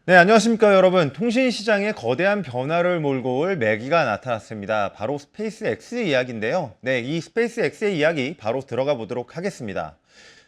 네, 안녕하십니까 여러분. 통신시장에 거대한 변화를 몰고 올 매기가 나타났습니다. 바로 스페이스X 이야기인데요. 네, 이 스페이스X의 이야기 바로 들어가 보도록 하겠습니다.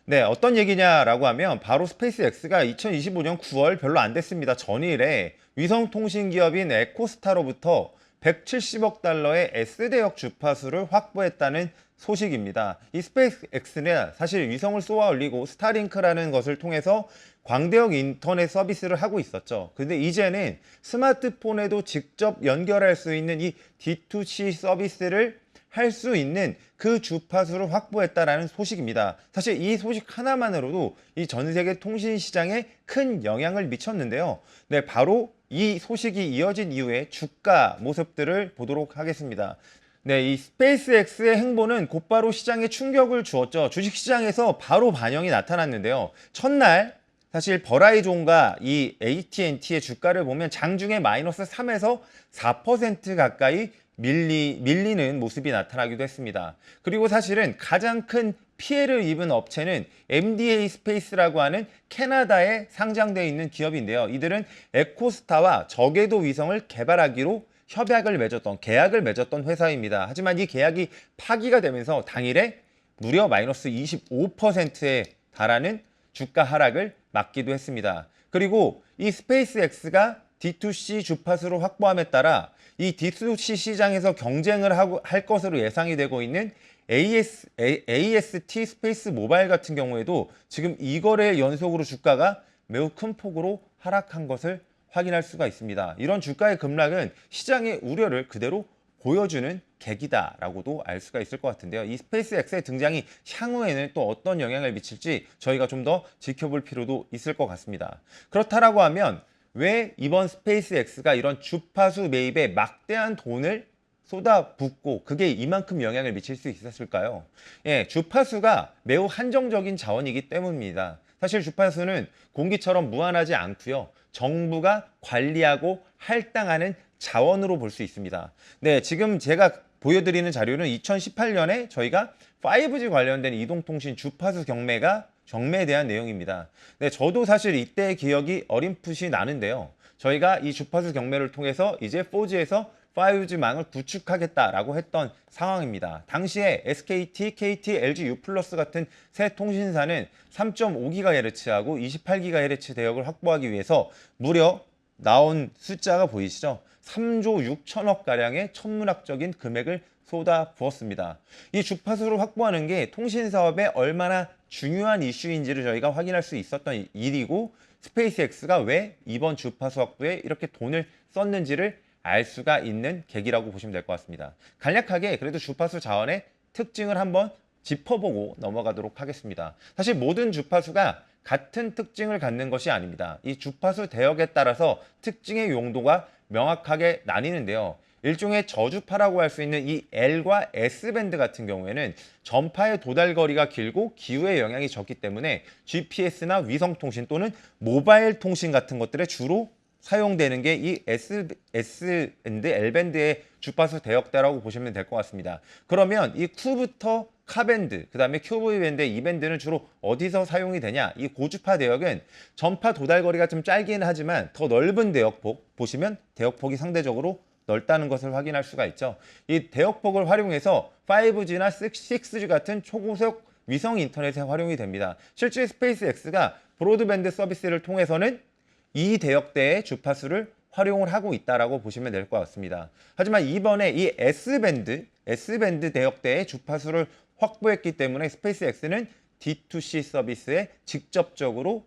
네, 어떤 얘기냐라고 하면 바로 스페이스X가 2025년 9월 별로 안 됐습니다. 전일에 위성통신 기업인 에코스타로부터 170억 달러의 S대역 주파수를 확보했다는 소식입니다. 이 스페이스X는 사실 위성을 쏘아 올리고 스타링크라는 것을 통해서 광대역 인터넷 서비스를 하고 있었죠. 근데 이제는 스마트폰에도 직접 연결할 수 있는 이 D2C 서비스를 할 수 있는 그 주파수를 확보했다라는 소식입니다. 사실 이 소식 하나만으로도 이 전 세계 통신 시장에 큰 영향을 미쳤는데요. 네, 바로 이 소식이 이어진 이후에 주가 모습들을 보도록 하겠습니다. 네, 이 스페이스X의 행보는 곧바로 시장에 충격을 주었죠. 주식시장에서 바로 반영이 나타났는데요. 첫날 사실 버라이존과 이 AT&T의 주가를 보면 장중에 마이너스 3에서 4% 가까이 밀리는 모습이 나타나기도 했습니다. 그리고 사실은 가장 큰 피해를 입은 업체는 MDA 스페이스라고 하는 캐나다에 상장되어 있는 기업인데요. 이들은 에코스타와 저궤도 위성을 개발하기로 계약을 맺었던 회사입니다. 하지만 이 계약이 파기가 되면서 당일에 무려 마이너스 25%에 달하는 주가 하락을 맞기도 했습니다. 그리고 이 스페이스X가 D2C 주파수를 확보함에 따라 이 D2C 시장에서 경쟁을 할 것으로 예상이 되고 있는 AST 스페이스 모바일 같은 경우에도 지금 2거래 연속으로 주가가 매우 큰 폭으로 하락한 것을 확인할 수가 있습니다. 이런 주가의 급락은 시장의 우려를 그대로 보여주는 계기다라고도 알 수가 있을 것 같은데요. 이 스페이스X의 등장이 향후에는 또 어떤 영향을 미칠지 저희가 좀 더 지켜볼 필요도 있을 것 같습니다. 그렇다라고 하면 왜 이번 스페이스X가 이런 주파수 매입에 막대한 돈을 쏟아붓고 그게 이만큼 영향을 미칠 수 있었을까요? 예, 주파수가 매우 한정적인 자원이기 때문입니다. 사실 주파수는 공기처럼 무한하지 않고요. 정부가 관리하고 할당하는 자원으로 볼 수 있습니다. 네, 지금 제가 보여드리는 자료는 2018년에 저희가 5G 관련된 이동통신 주파수 경매에 대한 내용입니다. 네, 저도 사실 이때의 기억이 어렴풋이 나는데요. 저희가 이 주파수 경매를 통해서 이제 4G에서 5G망을 구축하겠다라고 했던 상황입니다. 당시에 SKT, KT, LG U+ 같은 새 통신사는 3.5GHz하고 28GHz 대역을 확보하기 위해서 무려 나온 숫자가 보이시죠? 3조 6천억 가량의 천문학적인 금액을 쏟아부었습니다. 이 주파수를 확보하는 게 통신 사업에 얼마나 중요한 이슈인지를 저희가 확인할 수 있었던 일이고 스페이스X가 왜 이번 주파수 확보에 이렇게 돈을 썼는지를 알 수가 있는 계기라고 보시면 될 것 같습니다. 간략하게 그래도 주파수 자원의 특징을 한번 짚어보고 넘어가도록 하겠습니다. 사실 모든 주파수가 같은 특징을 갖는 것이 아닙니다. 이 주파수 대역에 따라서 특징의 용도가 명확하게 나뉘는데요. 일종의 저주파라고 할 수 있는 이 L과 S밴드 같은 경우에는 전파의 도달 거리가 길고 기후의 영향이 적기 때문에 GPS나 위성통신 또는 모바일 통신 같은 것들에 주로 사용되는 게 이 S밴드, L밴드의 주파수 대역대라고 보시면 될 것 같습니다. 그러면 이 Q부터 카밴드, 그 다음에 QV밴드, E밴드는 주로 어디서 사용이 되냐? 이 고주파 대역은 전파 도달 거리가 좀 짧기는 하지만 더 넓은 대역폭, 보시면 대역폭이 상대적으로 넓다는 것을 확인할 수가 있죠. 이 대역폭을 활용해서 5G나 6G 같은 초고속 위성 인터넷에 활용이 됩니다. 실제 스페이스X가 브로드밴드 서비스를 통해서는 이 대역대의 주파수를 활용을 하고 있다라고 보시면 될 것 같습니다. 하지만 이번에 이 S밴드 대역대의 주파수를 확보했기 때문에 스페이스X는 D2C 서비스에 직접적으로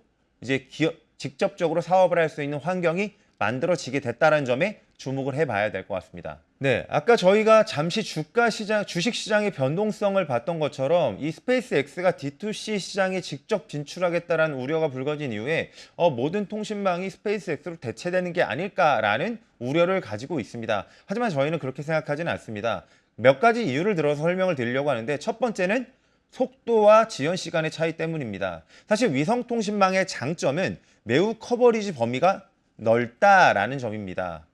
사업을 할 수 있는 환경이 만들어지게 됐다는 점에 주목을 해봐야 될 것 같습니다. 네, 아까 저희가 잠시 주식시장의 변동성을 봤던 것처럼 이 스페이스X가 D2C 시장에 직접 진출하겠다라는 우려가 불거진 이후에 모든 통신망이 스페이스X로 대체되는 게 아닐까라는 우려를 가지고 있습니다. 하지만 저희는 그렇게 생각하지는 않습니다. 몇 가지 이유를 들어서 설명을 드리려고 하는데 첫 번째는 속도와 지연 시간의 차이 때문입니다. 사실 위성통신망의 장점은 매우 커버리지 범위가 넓다라는 점입니다.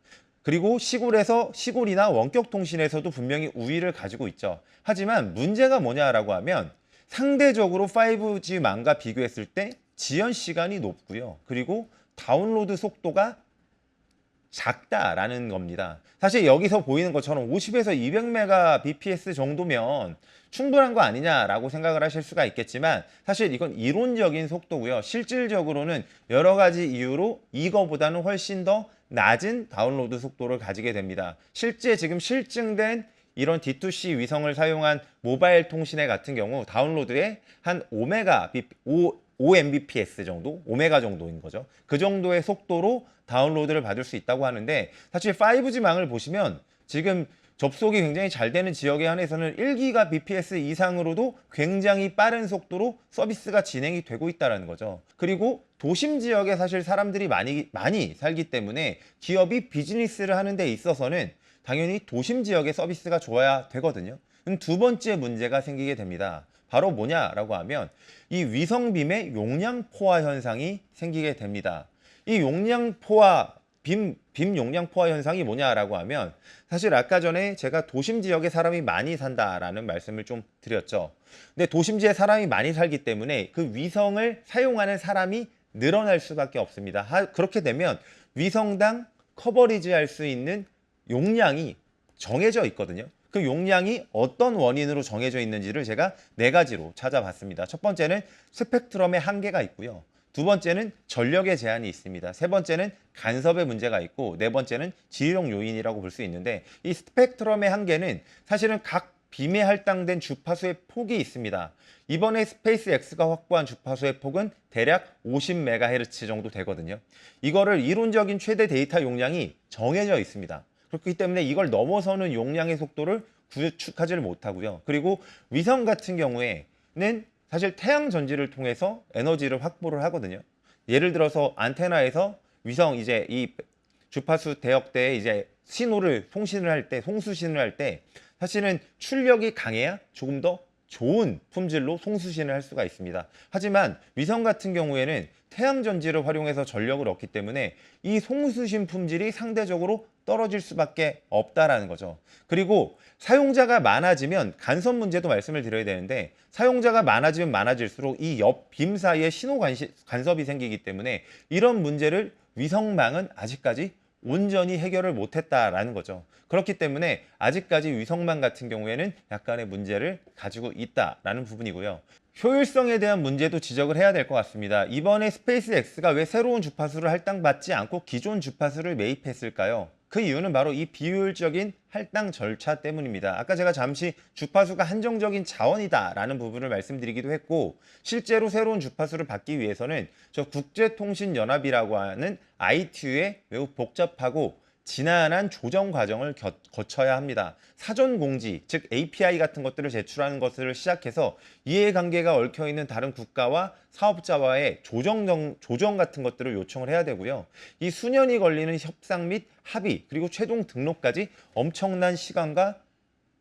그리고 시골이나 원격 통신에서도 분명히 우위를 가지고 있죠. 하지만 문제가 뭐냐라고 하면 상대적으로 5G망과 비교했을 때 지연 시간이 높고요. 그리고 다운로드 속도가 작다라는 겁니다. 사실 여기서 보이는 것처럼 50에서 200mbps 정도면 충분한 거 아니냐라고 생각을 하실 수가 있겠지만 사실 이건 이론적인 속도고요. 실질적으로는 여러 가지 이유로 이거보다는 훨씬 더 낮은 다운로드 속도를 가지게 됩니다. 실제 지금 실증된 이런 D2C 위성을 사용한 모바일 통신의 같은 경우 다운로드에 한 5mbps 정도, 5메가 정도인 거죠. 그 정도의 속도로 다운로드를 받을 수 있다고 하는데 사실 5G망을 보시면 지금 접속이 굉장히 잘 되는 지역에 한해서는 1GBps 이상으로도 굉장히 빠른 속도로 서비스가 진행이 되고 있다는 거죠. 그리고 도심 지역에 사실 사람들이 많이 살기 때문에 기업이 비즈니스를 하는 데 있어서는 당연히 도심 지역의 서비스가 좋아야 되거든요. 두 번째 문제가 생기게 됩니다. 바로 뭐냐라고 하면 이 위성빔의 용량 포화 현상이 생기게 됩니다. 이 용량 포화, 빔 용량 포화 현상이 뭐냐라고 하면 사실 아까 전에 제가 도심 지역에 사람이 많이 산다라는 말씀을 좀 드렸죠. 근데 도심지에 사람이 많이 살기 때문에 그 위성을 사용하는 사람이 늘어날 수밖에 없습니다. 그렇게 되면 위성당 커버리지 할 수 있는 용량이 정해져 있거든요. 그 용량이 어떤 원인으로 정해져 있는지를 제가 4가지로 찾아봤습니다. 첫 번째는 스펙트럼의 한계가 있고요. 두 번째는 전력의 제한이 있습니다. 세 번째는 간섭의 문제가 있고 네 번째는 지휘력 요인이라고 볼 수 있는데 이 스펙트럼의 한계는 사실은 각 빔에 할당된 주파수의 폭이 있습니다. 이번에 스페이스X가 확보한 주파수의 폭은 대략 50MHz 정도 되거든요. 이거를 이론적인 최대 데이터 용량이 정해져 있습니다. 그렇기 때문에 이걸 넘어서는 용량의 속도를 구축하지를 못하고요. 그리고 위성 같은 경우에는 사실 태양 전지를 통해서 에너지를 확보를 하거든요. 예를 들어서 안테나에서 위성 이제 이 주파수 대역대에 이제 통신을 할 때, 송수신을 할 때 사실은 출력이 강해야 조금 더 좋은 품질로 송수신을 할 수가 있습니다. 하지만 위성 같은 경우에는 태양 전지를 활용해서 전력을 얻기 때문에 이 송수신 품질이 상대적으로 떨어질 수밖에 없다라는 거죠. 그리고 사용자가 많아지면 간섭 문제도 말씀을 드려야 되는데 사용자가 많아지면 많아질수록 이 옆 빔 사이에 신호 간섭이 생기기 때문에 이런 문제를 위성망은 아직까지 온전히 해결을 못했다라는 거죠. 그렇기 때문에 아직까지 위성망 같은 경우에는 약간의 문제를 가지고 있다라는 부분이고요. 효율성에 대한 문제도 지적을 해야 될 것 같습니다. 이번에 스페이스X가 왜 새로운 주파수를 할당받지 않고 기존 주파수를 매입했을까요? 그 이유는 바로 이 비효율적인 할당 절차 때문입니다. 아까 제가 잠시 주파수가 한정적인 자원이다라는 부분을 말씀드리기도 했고 실제로 새로운 주파수를 받기 위해서는 저 국제통신연합이라고 하는 ITU의 매우 복잡하고 지난한 조정 과정을 거쳐야 합니다. 사전 공지, 즉 API 같은 것들을 제출하는 것을 시작해서 이해관계가 얽혀있는 다른 국가와 사업자와의 조정 같은 것들을 요청을 해야 되고요. 이 수년이 걸리는 협상 및 합의, 그리고 최종 등록까지 엄청난 시간과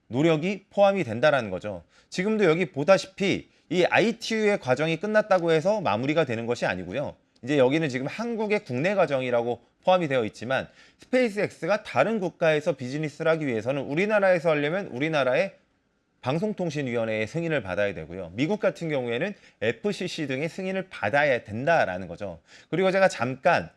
노력이 포함이 된다는 거죠. 지금도 여기 보다시피 이 ITU의 과정이 끝났다고 해서 마무리가 되는 것이 아니고요. 이제 여기는 지금 한국의 국내 과정이라고 포함이 되어 있지만 스페이스X가 다른 국가에서 비즈니스를 하기 위해서는 우리나라에서 하려면 우리나라의 방송통신위원회의 승인을 받아야 되고요. 미국 같은 경우에는 FCC 등의 승인을 받아야 된다라는 거죠. 그리고 제가 잠깐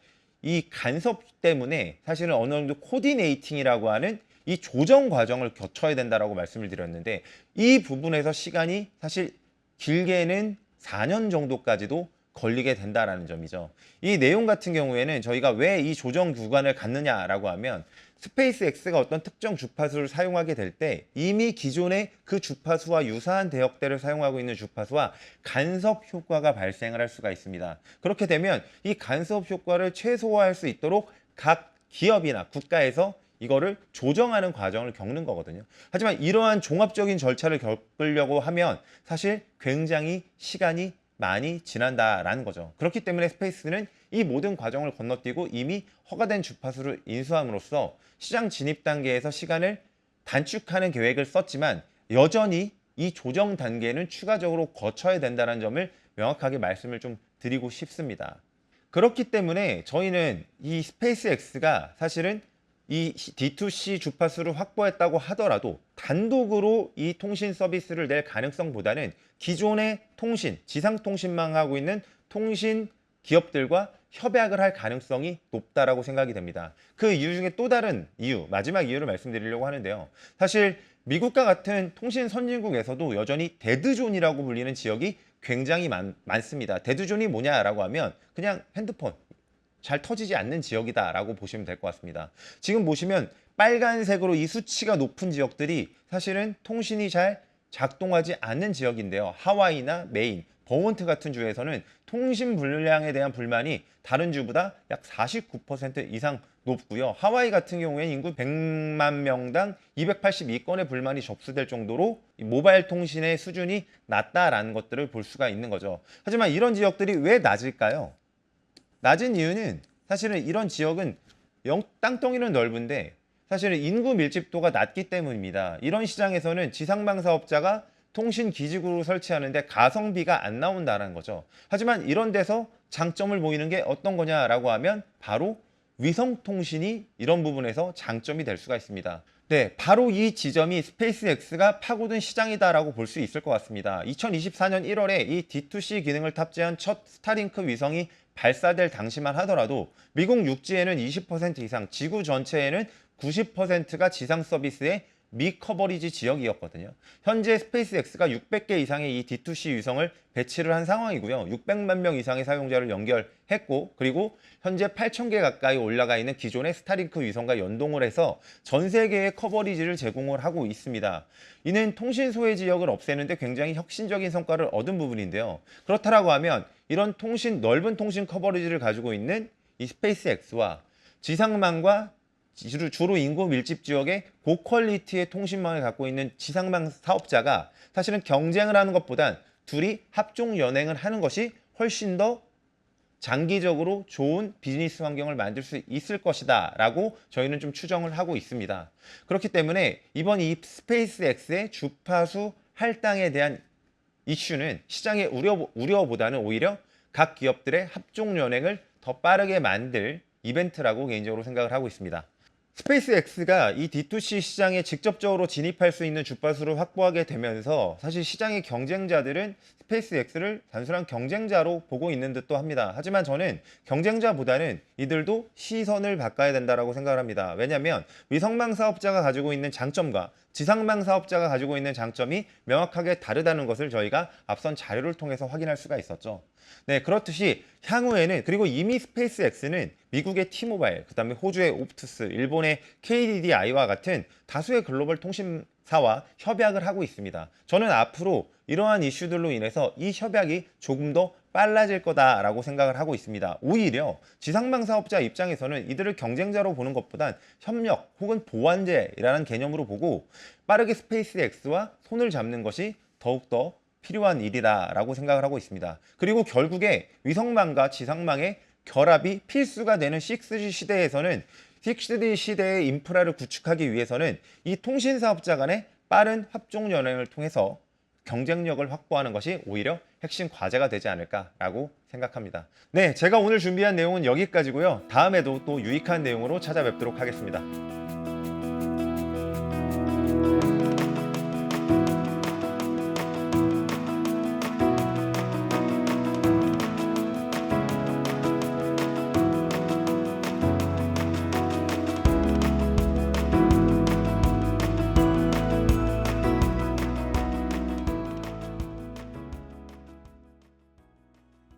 이 간섭 때문에 사실은 어느 정도 코디네이팅이라고 하는 이 조정 과정을 거쳐야 된다라고 말씀을 드렸는데 이 부분에서 시간이 사실 길게는 4년 정도까지도 걸리게 된다라는 점이죠. 이 내용 같은 경우에는 저희가 왜 이 조정 구간을 갖느냐라고 하면 스페이스X가 어떤 특정 주파수를 사용하게 될 때 이미 기존의 그 주파수와 유사한 대역대를 사용하고 있는 주파수와 간섭 효과가 발생을 할 수가 있습니다. 그렇게 되면 이 간섭 효과를 최소화할 수 있도록 각 기업이나 국가에서 이거를 조정하는 과정을 겪는 거거든요. 하지만 이러한 종합적인 절차를 겪으려고 하면 사실 굉장히 시간이 많이 지난다라는 거죠. 그렇기 때문에 스페이스는 이 모든 과정을 건너뛰고 이미 허가된 주파수를 인수함으로써 시장 진입 단계에서 시간을 단축하는 계획을 썼지만 여전히 이 조정 단계는 추가적으로 거쳐야 된다는 점을 명확하게 말씀을 좀 드리고 싶습니다. 그렇기 때문에 저희는 이 스페이스X가 사실은 이 D2C 주파수를 확보했다고 하더라도 단독으로 이 통신 서비스를 낼 가능성보다는 기존의 통신, 지상통신망 하고 있는 통신 기업들과 협약을 할 가능성이 높다라고 생각이 됩니다. 그 이유 중에 또 다른 이유, 마지막 이유를 말씀드리려고 하는데요. 사실 미국과 같은 통신 선진국에서도 여전히 데드존이라고 불리는 지역이 굉장히 많습니다. 데드존이 뭐냐라고 하면 그냥 핸드폰 잘 터지지 않는 지역이다라고 보시면 될 것 같습니다. 지금 보시면 빨간색으로 이 수치가 높은 지역들이 사실은 통신이 잘 작동하지 않는 지역인데요. 하와이나 메인, 버몬트 같은 주에서는 통신 불량에 대한 불만이 다른 주보다 약 49% 이상 높고요. 하와이 같은 경우에는 인구 100만 명당 282건의 불만이 접수될 정도로 모바일 통신의 수준이 낮다라는 것들을 볼 수가 있는 거죠. 하지만 이런 지역들이 왜 낮을까요? 낮은 이유는 사실은 이런 지역은 땅덩이는 넓은데 사실은 인구 밀집도가 낮기 때문입니다. 이런 시장에서는 지상망 사업자가 통신 기지국을 설치하는데 가성비가 안 나온다는 거죠. 하지만 이런 데서 장점을 보이는 게 어떤 거냐라고 하면 바로 위성통신이 이런 부분에서 장점이 될 수가 있습니다. 네, 바로 이 지점이 스페이스X가 파고든 시장이다라고 볼 수 있을 것 같습니다. 2024년 1월에 이 D2C 기능을 탑재한 첫 스타링크 위성이 발사될 당시만 하더라도 미국 육지에는 20% 이상, 지구 전체에는 90%가 지상 서비스의 미커버리지 지역이었거든요. 현재 스페이스X가 600개 이상의 이 D2C 위성을 배치를 한 상황이고요. 600만 명 이상의 사용자를 연결했고, 그리고 현재 8,000개 가까이 올라가 있는 기존의 스타링크 위성과 연동을 해서 전 세계의 커버리지를 제공을 하고 있습니다. 이는 통신 소외 지역을 없애는데 굉장히 혁신적인 성과를 얻은 부분인데요. 그렇다라고 하면 이런 넓은 통신 커버리지를 가지고 있는 이 스페이스X와 지상망과 주로 인구 밀집 지역의 고퀄리티의 통신망을 갖고 있는 지상망 사업자가 사실은 경쟁을 하는 것보단 둘이 합종 연행을 하는 것이 훨씬 더 장기적으로 좋은 비즈니스 환경을 만들 수 있을 것이다 라고 저희는 좀 추정을 하고 있습니다. 그렇기 때문에 이번 이 스페이스X의 주파수 할당에 대한 이슈는 시장의 우려보다는 오히려 각 기업들의 합종 연행을 더 빠르게 만들 이벤트라고 개인적으로 생각을 하고 있습니다. 스페이스X가 이 D2C 시장에 직접적으로 진입할 수 있는 주파수를 확보하게 되면서 사실 시장의 경쟁자들은 스페이스X를 단순한 경쟁자로 보고 있는 듯도 합니다. 하지만 저는 경쟁자보다는 이들도 시선을 바꿔야 된다고 생각을 합니다. 왜냐하면 위성망 사업자가 가지고 있는 장점과 지상망 사업자가 가지고 있는 장점이 명확하게 다르다는 것을 저희가 앞선 자료를 통해서 확인할 수가 있었죠. 네, 그렇듯이 향후에는, 그리고 이미 스페이스X는 미국의 T모바일, 그 다음에 호주의 옵투스, 일본의 KDDI와 같은 다수의 글로벌 통신사와 협약을 하고 있습니다. 저는 앞으로 이러한 이슈들로 인해서 이 협약이 조금 더 빨라질 거다라고 생각을 하고 있습니다. 오히려 지상망 사업자 입장에서는 이들을 경쟁자로 보는 것보단 협력 혹은 보완제라는 개념으로 보고 빠르게 스페이스X와 손을 잡는 것이 더욱더 필요한 일이다라고 생각을 하고 있습니다. 그리고 결국에 위성망과 지상망의 결합이 필수가 되는 6G 시대에서는 6G 시대의 인프라를 구축하기 위해서는 이 통신 사업자 간의 빠른 합종 연행을 통해서 경쟁력을 확보하는 것이 오히려 핵심 과제가 되지 않을까라고 생각합니다. 네, 제가 오늘 준비한 내용은 여기까지고요. 다음에도 또 유익한 내용으로 찾아뵙도록 하겠습니다.